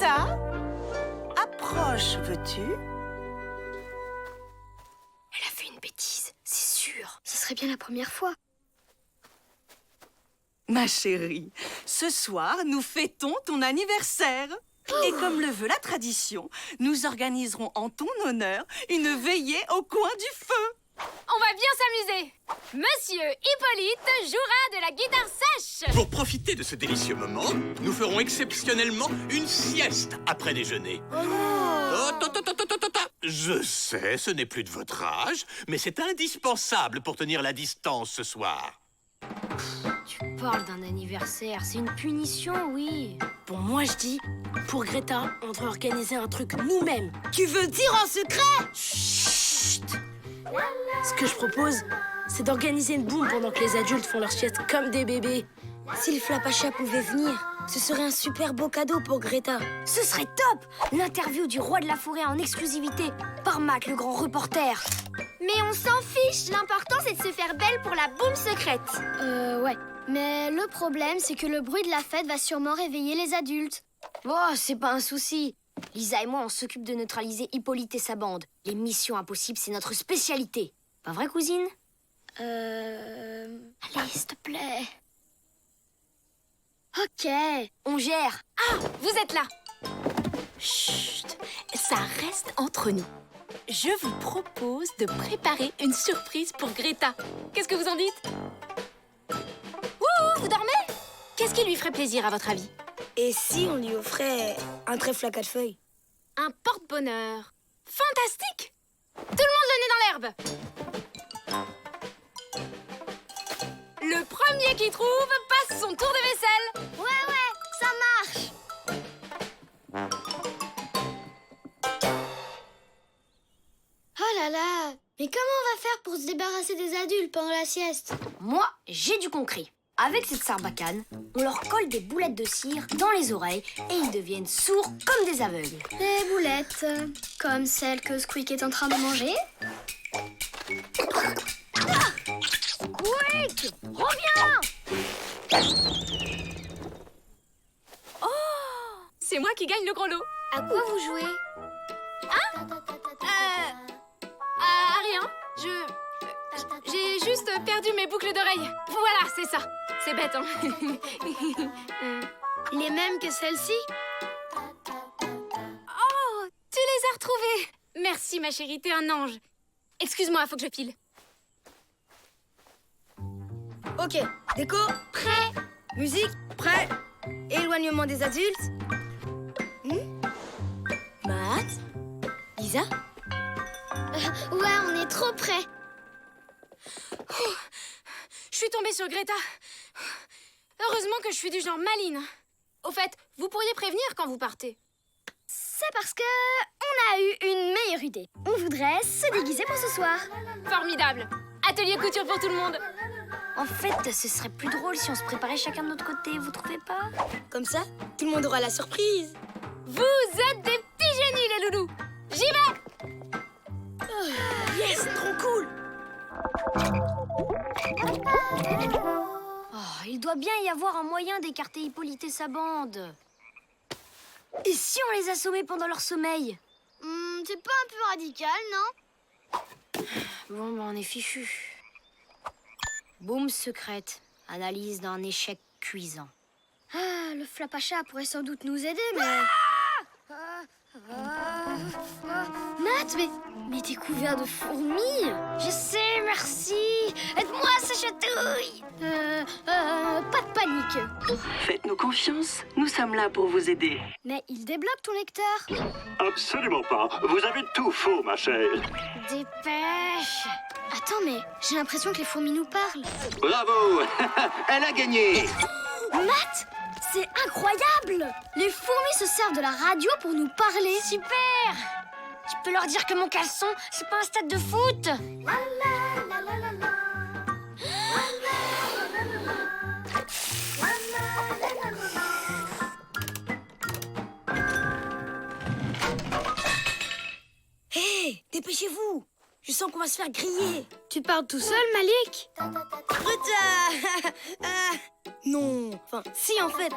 Greta, approche, veux-tu? Elle a fait une bêtise, c'est sûr. Ce serait bien la première fois. Ma chérie, ce soir, nous fêtons ton anniversaire. Et comme le veut la tradition, nous organiserons en ton honneur une veillée au coin du feu. On va bien s'amuser. Monsieur Hippolyte jouera de la guitare sèche. Pour profiter de ce délicieux moment, nous ferons exceptionnellement une sieste après déjeuner. Je sais, ce n'est plus de votre âge, mais c'est indispensable pour tenir la distance ce soir. Tu parles d'un anniversaire, c'est une punition, oui. Bon, moi je dis, pour Greta, on devrait organiser un truc nous-mêmes. Tu veux dire en secret? Chut! Ce que je propose, c'est d'organiser une boum pendant que les adultes font leur sieste comme des bébés. Si le Flapacha pouvait venir, ce serait un super beau cadeau pour Greta. Ce serait top! L'interview du roi de la forêt en exclusivité par Matt, le grand reporter. Mais on s'en fiche. L'important, c'est de se faire belle pour la boum secrète. Ouais. Mais le problème, c'est que le bruit de la fête va sûrement réveiller les adultes. Oh, c'est pas un souci. Lisa et moi, on s'occupe de neutraliser Hippolyte et sa bande. Les missions impossibles, c'est notre spécialité. Pas vrai, cousine? Allez, s'il te plaît. Ok, on gère. Ah, vous êtes là. Chut, ça reste entre nous. Je vous propose de préparer une surprise pour Greta. Qu'est-ce que vous en dites? Vous dormez? Qu'est-ce qui lui ferait plaisir, à votre avis? Et si on lui offrait un trèfle à 4 feuilles? Un porte-bonheur. Fantastique! Tout le monde le nez dans l'herbe. Le premier qui trouve passe son tour de vaisselle. Ouais, ça marche. Oh là là. Mais comment on va faire pour se débarrasser des adultes pendant la sieste? Moi, j'ai du concret. Avec cette sarbacane, on leur colle des boulettes de cire dans les oreilles et ils deviennent sourds comme des aveugles. Des boulettes, comme celles que Squeak est en train de manger. Squeak, reviens! C'est moi qui gagne le gros lot. À quoi vous jouez? Ah, rien. J'ai juste perdu mes boucles d'oreilles. Voilà, c'est ça. C'est bête, hein. Les mêmes que celle-ci? Oh, tu les as retrouvées. Merci, ma chérie, t'es un ange. Excuse-moi, faut que je file. Ok, déco, prêt. Musique, prêt. Éloignement des adultes. Matt, Lisa. Ouais, on est trop près. Je suis tombée sur Greta. Heureusement que je suis du genre maline. Au fait, vous pourriez prévenir quand vous partez. C'est parce que on a eu une meilleure idée. On voudrait se déguiser pour ce soir. Formidable. Atelier couture pour tout le monde. En fait, ce serait plus drôle si on se préparait chacun de notre côté, vous trouvez pas? Comme ça, tout le monde aura la surprise. Vous êtes des petits génies, les loulous. J'y vais. Yes, trop cool. Oh, il doit bien y avoir un moyen d'écarter Hippolyte et sa bande. Et si on les assommait pendant leur sommeil? C'est pas un peu radical, non? Bon, ben on est fichu. Boum secrète. Analyse d'un échec cuisant. Ah, le Flapacha pourrait sans doute nous aider, mais... Matt, mais t'es couvert de fourmis. Je sais, merci. Aide-moi, ça chatouille. Pas de panique. Faites-nous confiance, nous sommes là pour vous aider. Mais il débloque ton lecteur. Absolument pas. Vous avez tout faux, ma chère. Dépêche. Attends, mais j'ai l'impression que les fourmis nous parlent. Bravo. Elle a gagné. Matt, c'est incroyable. Les fourmis se servent de la radio pour nous parler. Super. Tu peux leur dire que mon caleçon, c'est pas un stade de foot. Hé, dépêchez-vous. Je sens qu'on va se faire griller. Tu parles tout seul, Malik? Non, enfin, si en fait.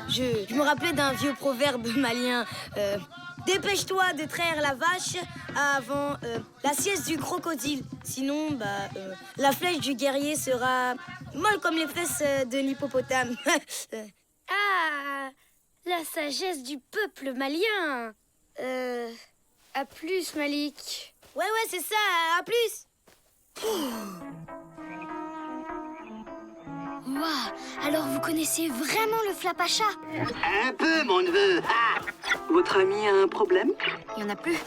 Je me rappelais d'un vieux proverbe malien. Dépêche-toi de traire la vache avant la sieste du crocodile. Sinon, la flèche du guerrier sera molle comme les fesses de l'hippopotame. Ah, la sagesse du peuple malien. À plus, Malik. Ouais, c'est ça, à plus. Waouh, alors vous connaissez vraiment le Flapacha? Un peu, mon neveu. Ah. Votre ami a un problème? Il y en a plus.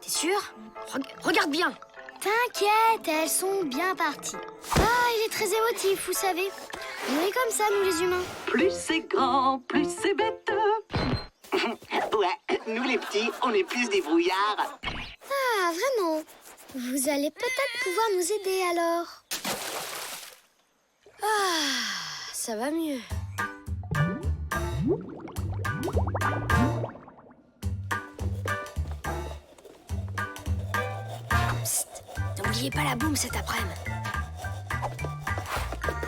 T'es sûr? Regarde bien. T'inquiète, elles sont bien parties. Ah, il est très émotif, vous savez. On est comme ça, nous les humains. Plus c'est grand, plus c'est bête. Ouais, nous les petits, on est plus des brouillards. Ah, vraiment? Vous allez peut-être pouvoir nous aider alors. Ah, ça va mieux. Psst, n'oubliez pas la boum cet après-midi.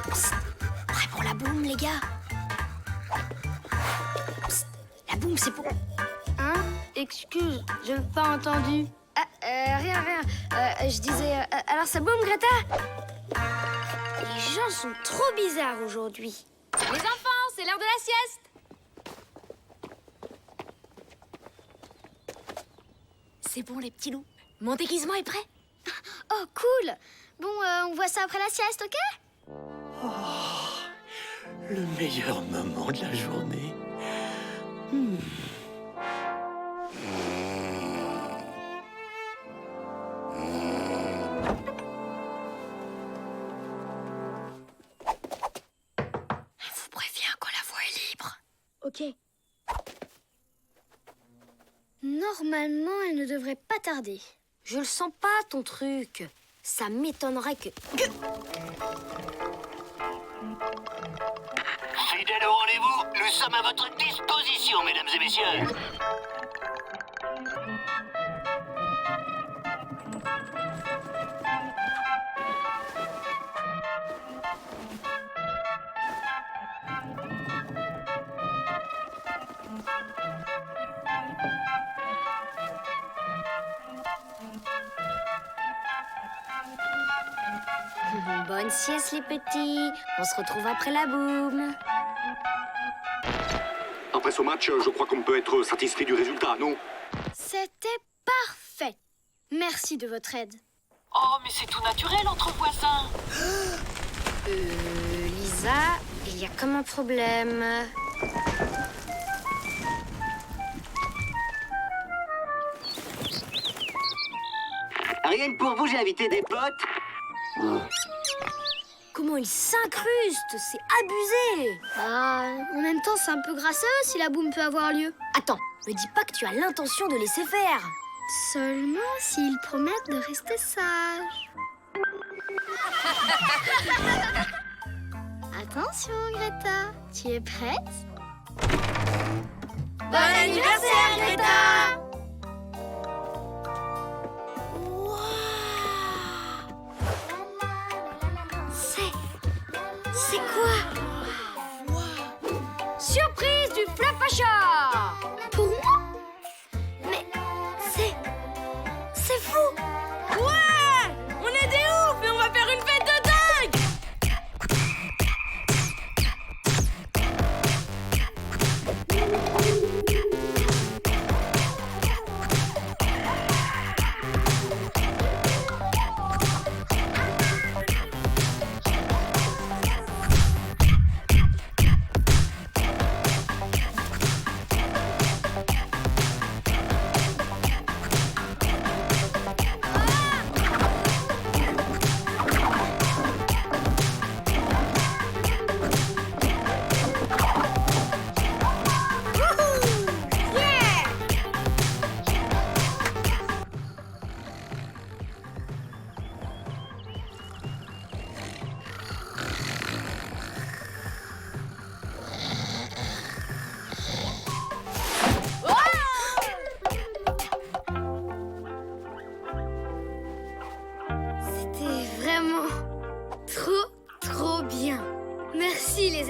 Psst, prêt pour la boum, les gars? Psst, la boum, c'est pour... Hein? Excuse, je n'ai pas entendu. Rien. Je disais... alors ça boum, Greta? Les gens sont trop bizarres aujourd'hui. Les enfants, c'est l'heure de la sieste. C'est bon, les petits loups. Mon déguisement est prêt. Oh, cool. Bon, on voit ça après la sieste, ok? Le meilleur moment de la journée. Je vous préviens quand la voie est libre. Ok. Normalement, elle ne devrait pas tarder. Je le sens pas, ton truc. Ça m'étonnerait que... Fidèle au rendez-vous, nous sommes à votre disposition, mesdames et messieurs. Bonne sieste, les petits. On se retrouve après la boum. Après ce match, je crois qu'on peut être satisfait du résultat, non? C'était parfait. Merci de votre aide. Oh, mais c'est tout naturel entre voisins. Lisa, il y a comme un problème. Rien que pour vous, j'ai invité des potes. Comment il s'incruste, c'est abusé. Ah, en même temps, c'est un peu grasseux si la boum peut avoir lieu. Attends, me dis pas que tu as l'intention de laisser faire. Seulement s'ils promettent de rester sages. Attention, Greta. Tu es prête? Bon anniversaire, Greta! C'est quoi? Surprise du Flapacha! Pour moi? Mais c'est fou! Ouais! On est des oufs et on va faire une fête de dingue!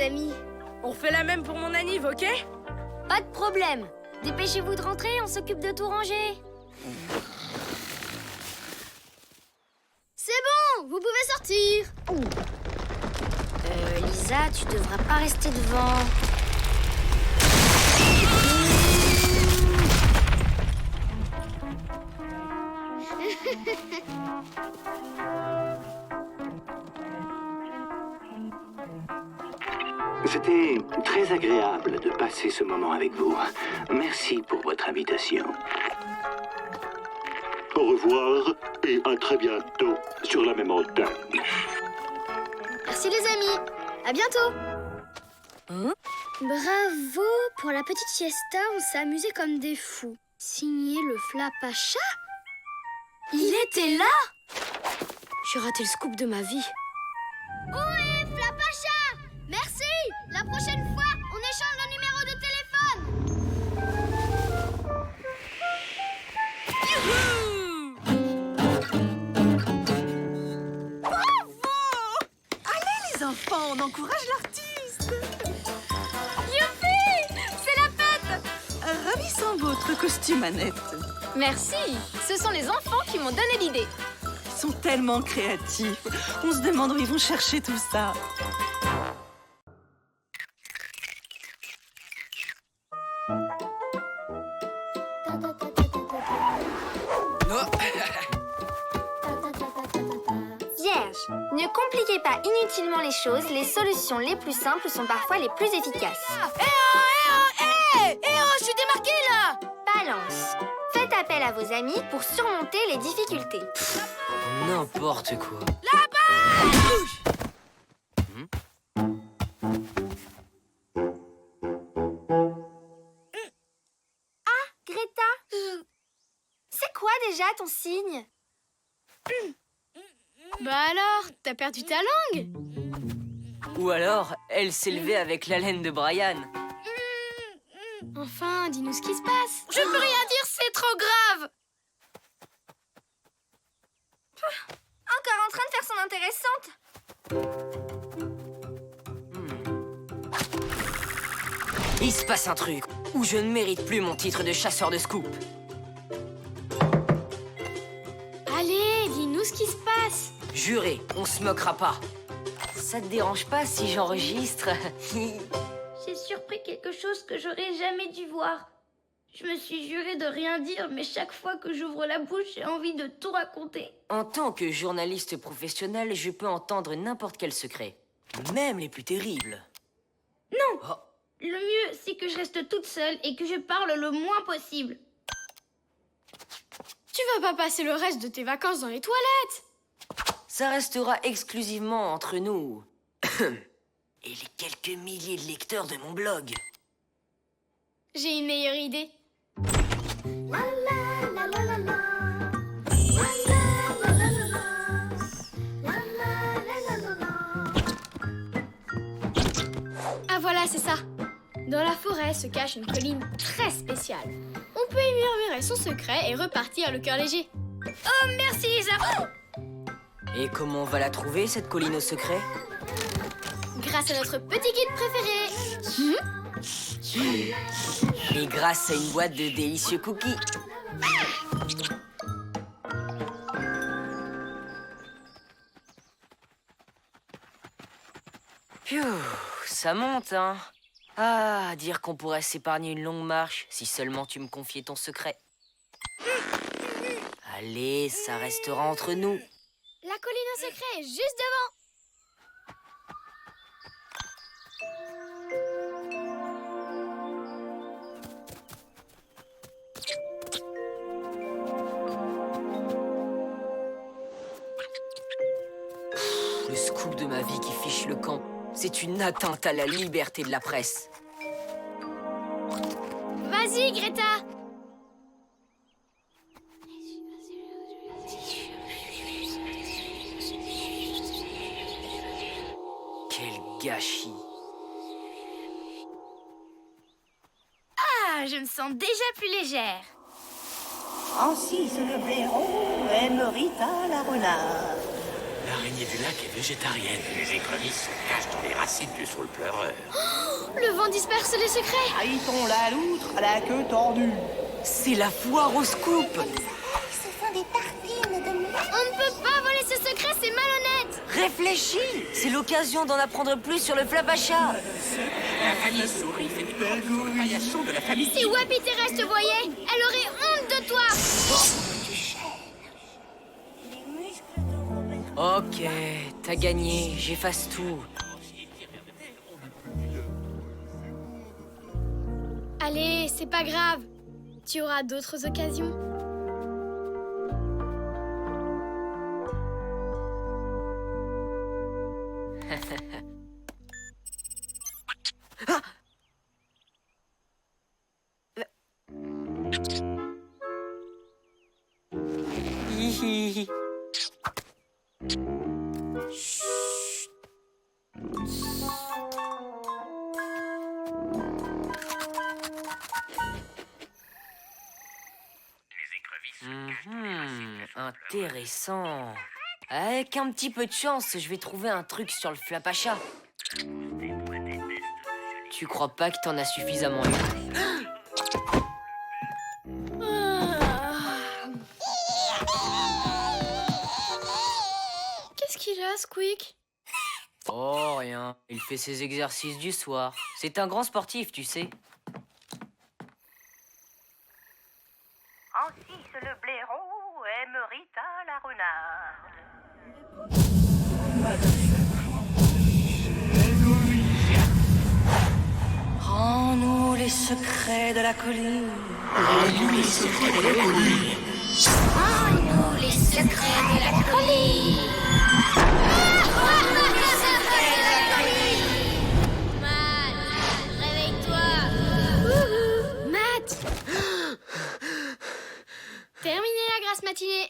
amis. On refait la même pour mon anniv, ok? Pas de problème. Dépêchez-vous de rentrer, on s'occupe de tout ranger. C'est bon, vous pouvez sortir. Lisa, tu devras pas rester devant. C'était très agréable de passer ce moment avec vous. Merci pour votre invitation. Au revoir et à très bientôt sur la même antenne. Merci les amis. À bientôt. Bravo pour la petite siesta, on s'est amusés comme des fous. Signé le Flapacha. Il était là. J'ai raté le scoop de ma vie. Ohé, Flapacha. Merci. La prochaine fois, on échange nos numéros de téléphone. Bravo! Allez les enfants, on encourage l'artiste. Youpi! C'est la fête! Ravissant votre costume, Annette. Merci! Ce sont les enfants qui m'ont donné l'idée. Ils sont tellement créatifs. On se demande où ils vont chercher tout ça. Vierge, ne compliquez pas inutilement les choses. Les solutions les plus simples sont parfois les plus efficaces. Je suis démarquée là. Balance. Faites appel à vos amis pour surmonter les difficultés. N'importe quoi. Greta, c'est quoi déjà ton signe? Bah alors, t'as perdu ta langue? Ou alors, elle s'est levée avec l'haleine de Brian. Enfin, dis-nous ce qui se passe. Je peux rien dire, c'est trop grave! Encore en train de faire son intéressante? Il se passe un truc où je ne mérite plus mon titre de chasseur de scoop. Allez, dis-nous ce qui se passe. Juré, on se moquera pas. Ça te dérange pas si j'enregistre? J'ai surpris quelque chose que j'aurais jamais dû voir. Je me suis juré de rien dire, mais chaque fois que j'ouvre la bouche, j'ai envie de tout raconter. En tant que journaliste professionnel, je peux entendre n'importe quel secret. Même les plus terribles. Non! Oh. Le mieux, c'est que je reste toute seule et que je parle le moins possible. Tu vas pas passer le reste de tes vacances dans les toilettes. Ça restera exclusivement entre nous. Et les quelques milliers de lecteurs de mon blog. J'ai une meilleure idée. Ah voilà, c'est ça. Dans la forêt se cache une colline très spéciale. On peut y murmurer son secret et repartir le cœur léger. Oh, merci Lisa. Et comment on va la trouver, cette colline au secret? Grâce à notre petit guide préféré. Et grâce à une boîte de délicieux cookies. Pfiou, ça monte, hein. Ah, dire qu'on pourrait s'épargner une longue marche si seulement tu me confiais ton secret. Allez, ça restera entre nous. La colline au secret est juste devant. Le scoop de ma vie qui fiche le camp. C'est une atteinte à la liberté de la presse. Vas-y, Greta. Quel gâchis. Ah, je me sens déjà plus légère. Francis le blaireau aime Rita la renard. L'araignée du lac est végétarienne. Les écrevisses se cachent dans les racines du saule pleureur. Le vent disperse les secrets. Haïton la loutre à la queue tordue. C'est la foire au scoop. On ne peut pas voler ce secret, c'est malhonnête. Réfléchis! C'est l'occasion d'en apprendre plus sur le Flapacha. La famille souris fait une grande variation de la famille. Si Wapi Thérèse te voyait, elle aurait honte de toi. Ok, t'as gagné, j'efface tout. Allez, c'est pas grave. Tu auras d'autres occasions. Hihi. Intéressant. Avec un petit peu de chance, je vais trouver un truc sur le Flapacha. Tu crois pas que t'en as suffisamment eu? Qu'est-ce qu'il a, Squeak? Oh, rien. Il fait ses exercices du soir. C'est un grand sportif, tu sais. Ancis le blaireau aime Rita la renarde. Rends-nous les secrets de la colline. Rends-nous les secrets de la colline. Matt, réveille-toi. Matt. Terminé la grasse matinée.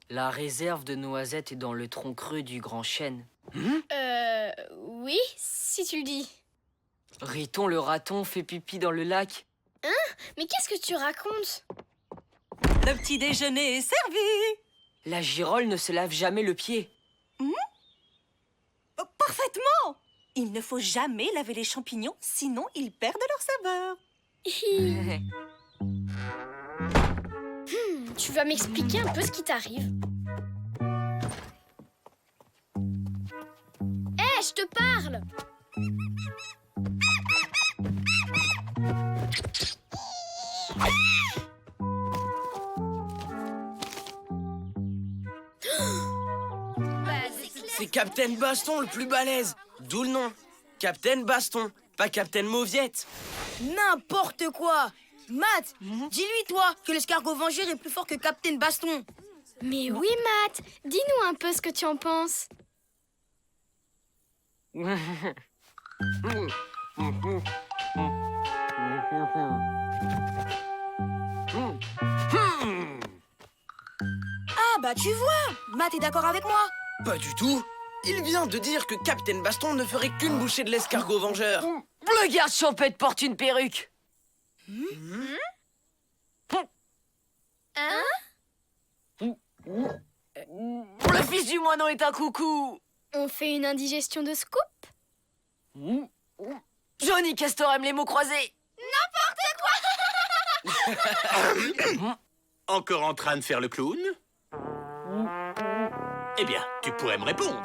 La réserve de noisettes est dans le tronc creux du grand chêne. Oui, si tu le dis. Riton le raton fait pipi dans le lac. Hein? Mais qu'est-ce que tu racontes? Le petit déjeuner est servi. La girole ne se lave jamais le pied. Parfaitement. Il ne faut jamais laver les champignons, sinon ils perdent leur saveur. Tu vas m'expliquer un peu ce qui t'arrive? Hé, je te parle! C'est Captain Baston le plus balèze. D'où le nom. Captain Baston, pas Captain Mauviette. N'importe quoi! Matt, dis-lui, toi, que l'escargot vengeur est plus fort que Captain Baston. Mais oui, Matt, dis-nous un peu ce que tu en penses. Ah bah tu vois, Matt est d'accord avec moi. Pas du tout. Il vient de dire que Captain Baston ne ferait qu'une bouchée de l'escargot vengeur. Le garde champêtre porte une perruque. Hein? Le fils du moineau est un coucou. On fait une indigestion de scoop? Johnny Castor aime les mots croisés. N'importe quoi. Encore en train de faire le clown? Eh bien, tu pourrais me répondre.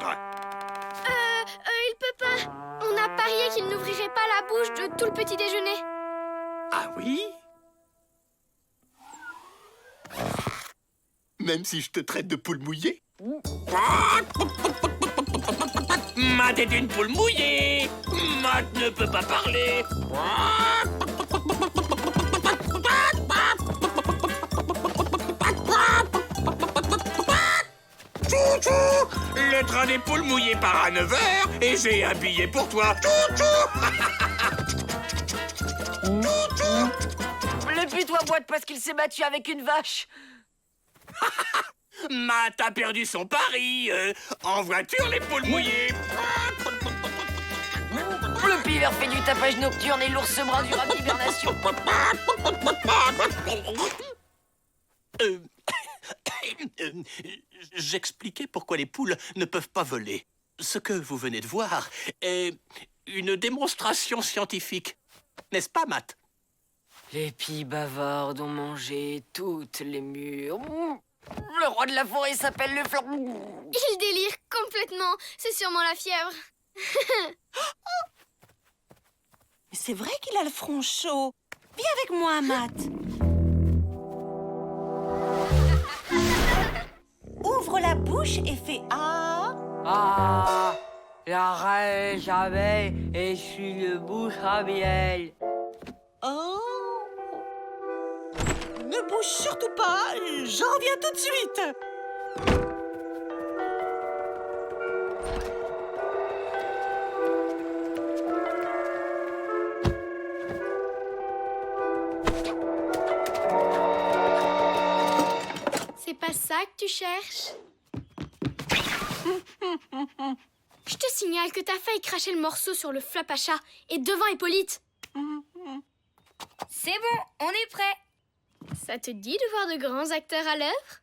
Il peut pas. On a parié qu'il n'ouvrirait pas la bouche de tout le petit déjeuner. Ah oui? Même si je te traite de poule mouillée? Matt est une poule mouillée! Matt ne peut pas parler! Chouchou! Le train des poules mouillées part à 9h et j'ai un billet pour toi! Chouchou! Le putois boite parce qu'il s'est battu avec une vache. Matt a perdu son pari. En voiture, les poules mouillées. Le pivert fait du tapage nocturne et l'ours brun du rat d'hibernation. j'expliquais pourquoi les poules ne peuvent pas voler. Ce que vous venez de voir est une démonstration scientifique. N'est-ce pas, Matt? Les pies bavardes ont mangé toutes les murs. Le roi de la forêt s'appelle le flan. Il délire complètement. C'est sûrement la fièvre. Mais c'est vrai qu'il a le front chaud. Viens avec moi, Matt. Ouvre la bouche et fais A. Ah, la reine j'avais et je suis le bouche à miel. Oh. Ne bouge surtout pas, j'en reviens tout de suite. C'est pas ça que tu cherches? Je te signale que t'as failli cracher le morceau sur le flap à chat et devant Hippolyte. C'est bon, on est prêt. Ça te dit de voir de grands acteurs à l'œuvre?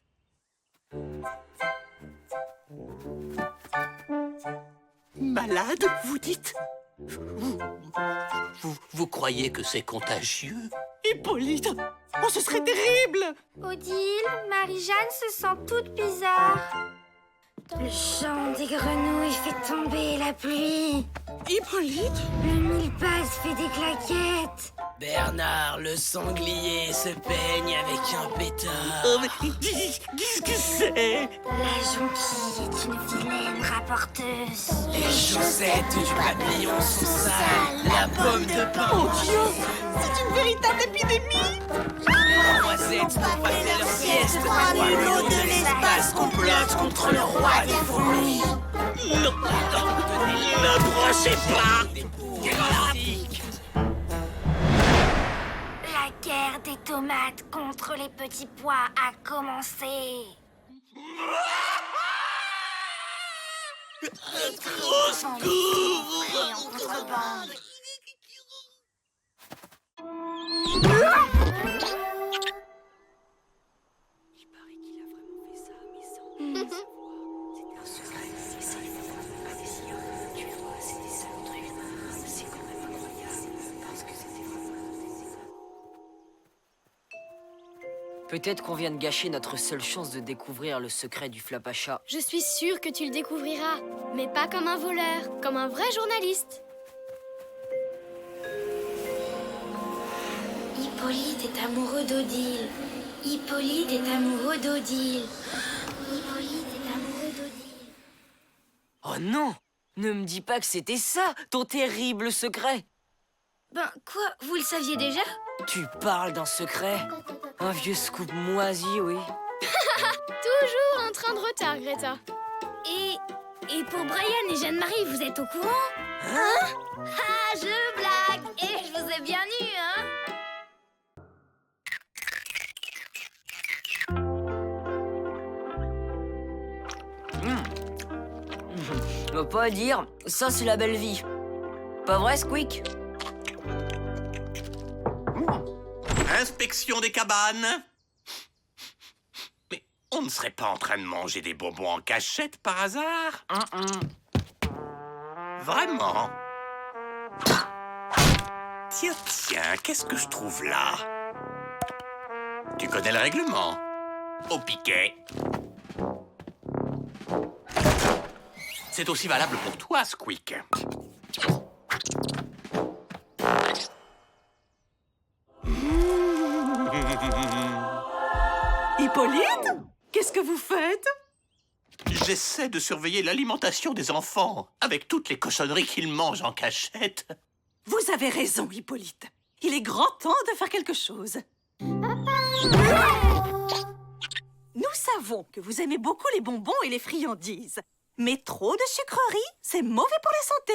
Malade, vous dites? Vous croyez que c'est contagieux? Hippolyte, oh, ce serait terrible. Odile, Marie-Jeanne se sent toute bizarre. Le chant des grenouilles fait tomber la pluie. Hippolyte? Le mille-pattes fait des claquettes. Bernard, le sanglier, se peigne avec un pétard. Oh, mais qu'est-ce que c'est? La jonquille est une vilaine rapporteuse. Les chaussettes du papillon sont sales. La pomme de pain. Oh Dieu, c'est une véritable épidémie. Les noisettes font passer leur sieste. L'eau de l'espace complote contre le roi des fourmis. Ne brossez pas! La guerre des tomates contre les petits pois a commencé. Au secours! En contrebande. Il paraît qu'il a vraiment fait ça, mais sans savoir. C'était un secret. C'est ça, il faut vraiment pas décider. Tu vois, c'était ça le truc. C'est quand même incroyable. Parce que c'était vraiment... Peut-être qu'on vient de gâcher notre seule chance de découvrir le secret du flap à chat. Je suis sûre que tu le découvriras. Mais pas comme un voleur, comme un vrai journaliste. Hippolyte est amoureux d'Odile. Hippolyte est amoureux d'Odile. Hippolyte est amoureux d'Odile. Oh non! Ne me dis pas que c'était ça, ton terrible secret! Ben, quoi? Vous le saviez déjà? Tu parles d'un secret? Un vieux scoop moisi, oui. Toujours un train de retard, Greta. Et pour Brian et Jeanne-Marie, vous êtes au courant? Hein? Ah, je blague. Et je vous ai bien eu, hein? Je peux pas dire, ça c'est la belle vie. Pas vrai, Squeak? Inspection des cabanes. Mais on ne serait pas en train de manger des bonbons en cachette par hasard? Vraiment? Tiens, qu'est-ce que je trouve là? Tu connais le règlement? Au piquet. C'est aussi valable pour toi, Squeak. Hippolyte? Qu'est-ce que vous faites? J'essaie de surveiller l'alimentation des enfants, avec toutes les cochonneries qu'ils mangent en cachette. Vous avez raison, Hippolyte. Il est grand temps de faire quelque chose. Nous savons que vous aimez beaucoup les bonbons et les friandises. Mais trop de sucreries, c'est mauvais pour la santé.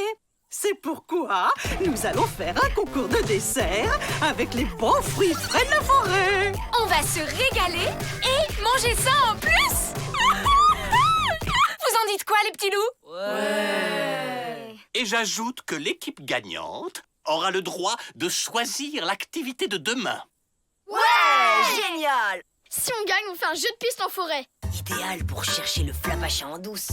C'est pourquoi nous allons faire un concours de dessert avec les bons fruits frais de la forêt. On va se régaler et manger ça en plus. Vous en dites quoi, les petits loups? Ouais. Et j'ajoute que l'équipe gagnante aura le droit de choisir l'activité de demain. Ouais, génial. Si on gagne, on fait un jeu de piste en forêt. Idéal. idéal pour chercher le flapachat en douce.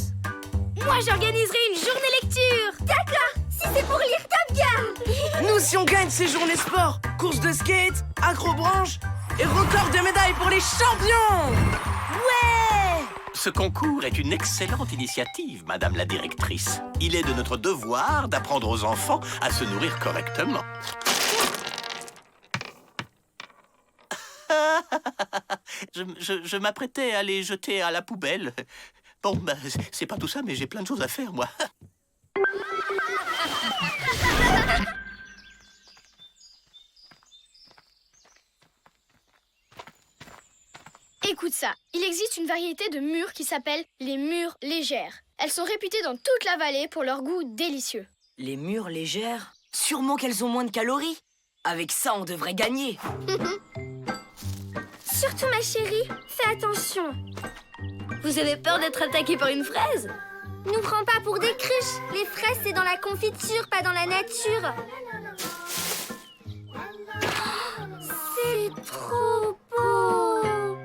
Moi, j'organiserai une journée lecture. D'accord, si c'est pour lire Top Gun. Nous, si on gagne ces journées sport, course de skate, acrobranche et record de médailles pour les champions. Ouais! Ce concours est une excellente initiative, Madame la directrice. Il est de notre devoir d'apprendre aux enfants à se nourrir correctement. Je m'apprêtais à les jeter à la poubelle. Bon, ben, c'est pas tout ça, mais j'ai plein de choses à faire, moi. Écoute ça, il existe une variété de mûres qui s'appelle les mûres légères. Elles sont réputées dans toute la vallée pour leur goût délicieux. Les mûres légères? Sûrement qu'elles ont moins de calories. Avec ça, on devrait gagner. Surtout, ma chérie, fais attention. Vous avez peur d'être attaqué par une fraise? Nous prends pas pour des cruches. Les fraises, c'est dans la confiture, pas dans la nature. C'est trop beau.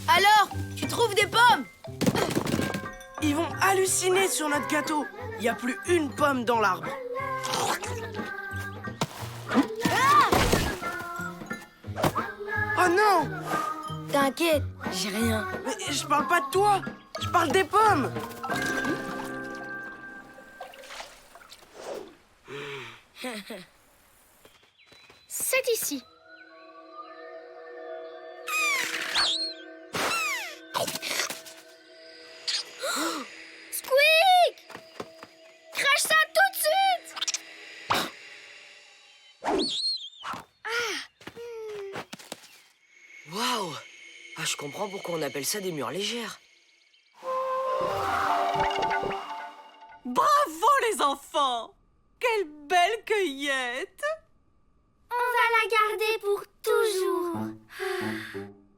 Alors, tu trouves des pommes? Ils vont halluciner sur notre gâteau. Il n'y a plus une pomme dans l'arbre. Oh non! T'inquiète, j'ai rien. Mais je parle pas de toi. Je parle des pommes. C'est ici. Squeak! Crache ça tout de suite! Waouh! Ah, je comprends pourquoi on appelle ça des mûres légères. Bravo, les enfants! Quelle belle cueillette! On va la garder pour toujours.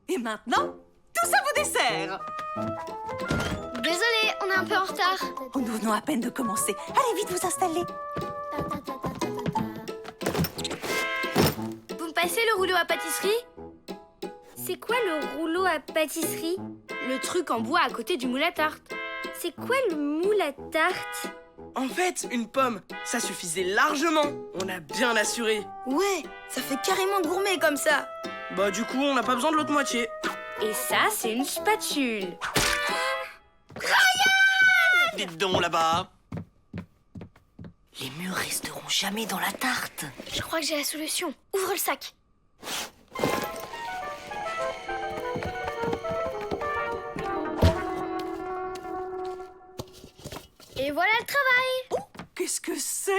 Et maintenant, tous à vos desserts! Désolée, on est un peu en retard. Oh, nous venons à peine de commencer. Allez vite vous installer. Vous me passez le rouleau à pâtisserie? C'est quoi le rouleau à pâtisserie? Le truc en bois à côté du moule à tarte. C'est quoi le moule à tarte? En fait, une pomme, ça suffisait largement. On a bien assuré. Ouais, ça fait carrément gourmet comme ça. Bah du coup, on n'a pas besoin de l'autre moitié. Et ça, c'est une spatule. Dites donc là-bas. Les mûres resteront jamais dans la tarte. Je crois que j'ai la solution. Ouvre le sac. Et voilà le travail. Oh, qu'est-ce que c'est?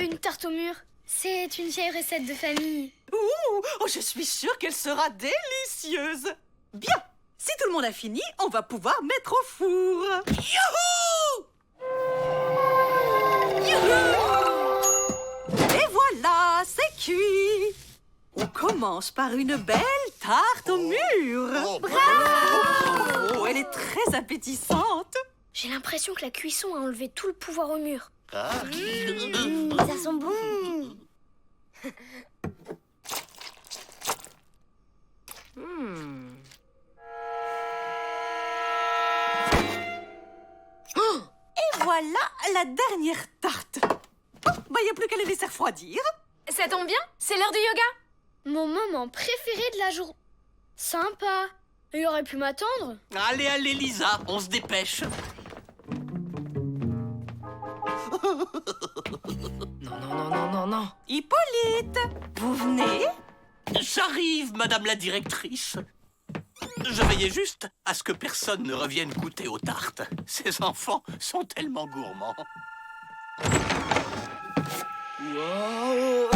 Une tarte aux mûres. C'est une vieille recette de famille. Ouh, oh, je suis sûre qu'elle sera délicieuse. Bien, si tout le monde a fini, on va pouvoir mettre au four. Youhou! Youhou! Et voilà, c'est cuit. On commence par une belle tarte aux mûres. Bravo! Oh, elle est très appétissante. J'ai l'impression que la cuisson a enlevé tout le pouvoir aux mûres. Ça sent bon. Et voilà la dernière tarte. Oh, bah, il n'y a plus qu'à les laisser refroidir. Ça tombe bien, c'est l'heure du yoga. Mon moment préféré de la journée. Sympa. Il aurait pu m'attendre. Allez, allez, Lisa, on se dépêche. Non. Hippolyte, vous venez? J'arrive, Madame la directrice. Je veillais juste à ce que personne ne revienne goûter aux tartes. Ces enfants sont tellement gourmands. Wow.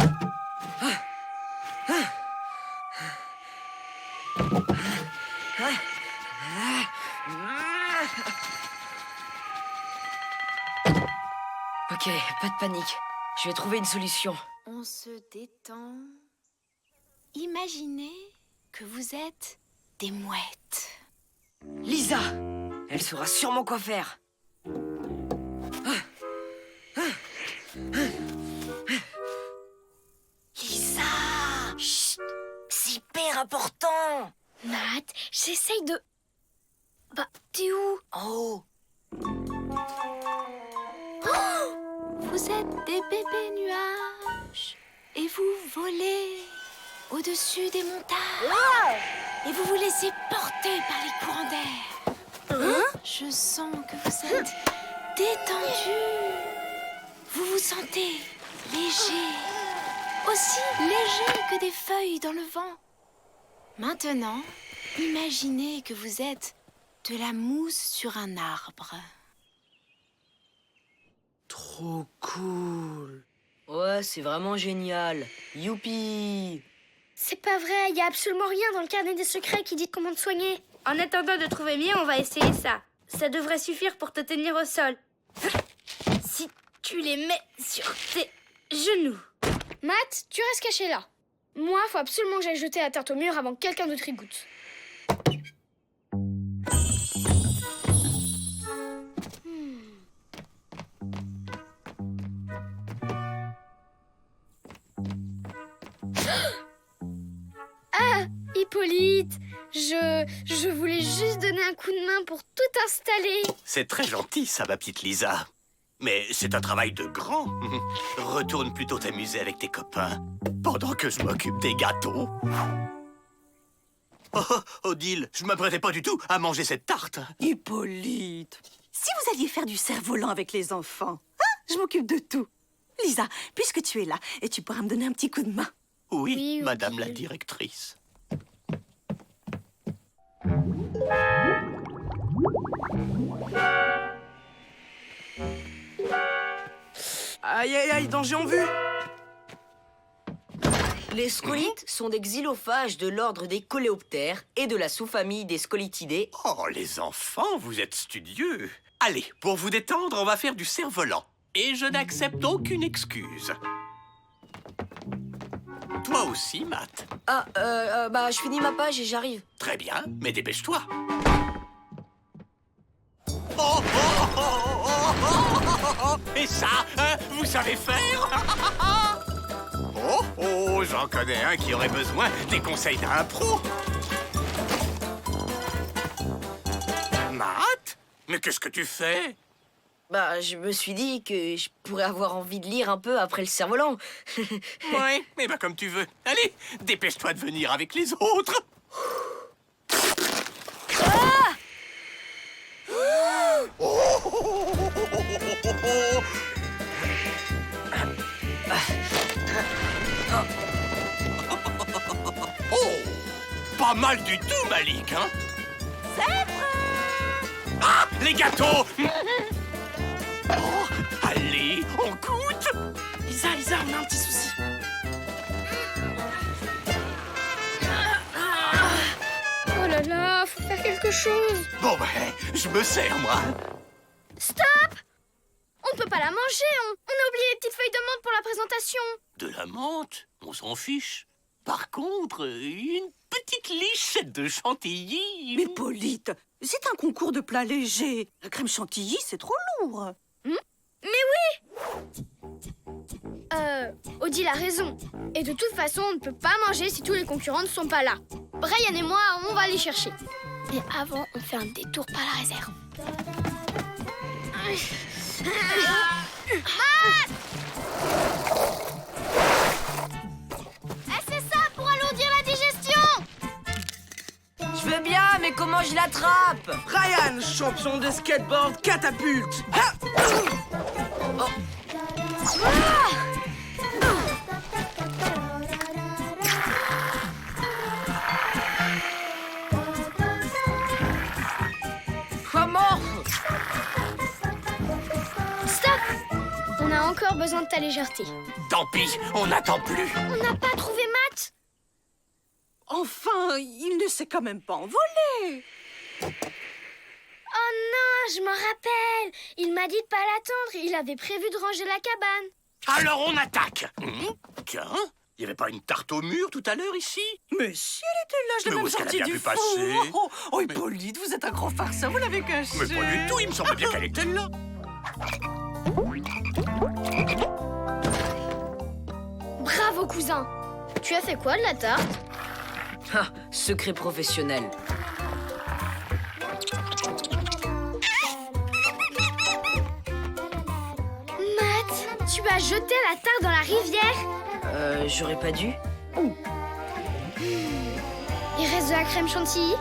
Ok, pas de panique. Je vais trouver une solution. On se détend. Imaginez que vous êtes des mouettes. Lisa! Elle saura sûrement quoi faire. Lisa! Chut! C'est hyper important! Matt, j'essaye de... Bah, t'es où? En haut. Vous êtes des bébés nuages et vous volez au-dessus des montagnes. Et vous vous laissez porter par les courants d'air. Je sens que vous êtes détendus. Vous vous sentez léger, aussi léger que des feuilles dans le vent. Maintenant, imaginez que vous êtes de la mousse sur un arbre. Trop cool. Ouais, c'est vraiment génial. Youpi! C'est pas vrai, il y a absolument rien dans le carnet des secrets qui dit comment te soigner. En attendant de trouver mieux, on va essayer ça. Ça devrait suffire pour te tenir au sol. Si tu les mets sur tes genoux. Matt, tu restes caché là. Moi, faut absolument que j'aille jeter la tarte au mur avant que quelqu'un d'autre y goûte. Ah, Hippolyte, je voulais juste donner un coup de main pour tout installer. C'est très gentil, ça, ma petite Lisa. Mais c'est un travail de grand. Retourne plutôt t'amuser avec tes copains, pendant que je m'occupe des gâteaux. Oh, Odile, je m'apprêtais pas du tout à manger cette tarte. Hippolyte, si vous alliez faire du cerf-volant avec les enfants, hein, je m'occupe de tout. Lisa, puisque tu es là, et tu pourras me donner un petit coup de main. Oui, madame la directrice. Aïe, aïe, aïe, danger en vue. Les scolites sont des xylophages de l'ordre des coléoptères et de la sous-famille des scolitidés. Oh, les enfants, vous êtes studieux. Allez, pour vous détendre, on va faire du cerf-volant. Et je n'accepte aucune excuse. Toi aussi, Matt. Ah, bah, je finis ma page et j'arrive. Très bien, mais dépêche-toi. Oh, oh, oh, oh, oh, oh, oh. Et ça, vous savez faire? Oh, oh, j'en connais un qui aurait besoin des conseils d'un pro. Matt? Mais qu'est-ce que tu fais? Bah, je me suis dit que je pourrais avoir envie de lire un peu après le cerf-volant. Ouais, mais bah comme tu veux. Allez, dépêche-toi de venir avec les autres. Ah! Oh, pas mal du tout, Malik, hein? C'est prêt! Ah, les gâteaux! Oh, allez, on goûte! Lisa, on a un petit souci. Oh là là, faut faire quelque chose. Bon, ben, je me sers, moi. Stop! On ne peut pas la manger, on a oublié les petites feuilles de menthe pour la présentation. De la menthe, on s'en fiche. Par contre, une petite lichette de chantilly. Mais Hippolyte, c'est un concours de plats légers. La crème chantilly, c'est trop lourd. Mais oui! Odile a raison. Et de toute façon, on ne peut pas manger si tous les concurrents ne sont pas là. Brian et moi, on va les chercher. Mais avant, on fait un détour par la réserve. C'est ça pour alourdir la digestion. Je veux bien, mais comment je l'attrape? Ryan, champion de skateboard catapulte. Ah! Oh. Comment? Stop! On a encore besoin de ta légèreté. Tant pis, on n'attend plus. On n'a pas trouvé Matt. Enfin, il ne s'est quand même pas envolé. Oh non, je m'en rappelle. Il m'a dit de pas l'attendre. Il avait prévu de ranger la cabane. Alors on attaque. Tiens, il n'y avait pas une tarte au mur tout à l'heure ici? Mais si elle était là, je l'ai Mais où même est-ce qu'elle a sortie bien du pu four. passer? Oh, Hippolyte, vous êtes un grand farceur, vous l'avez caché. Mais pas du tout, il me semble bien qu'elle était là. Bravo, cousin. Tu as fait quoi de la tarte? Ah, secret professionnel. Matt, tu as jeté la tarte dans la rivière. J'aurais pas dû. Il reste de la crème chantilly.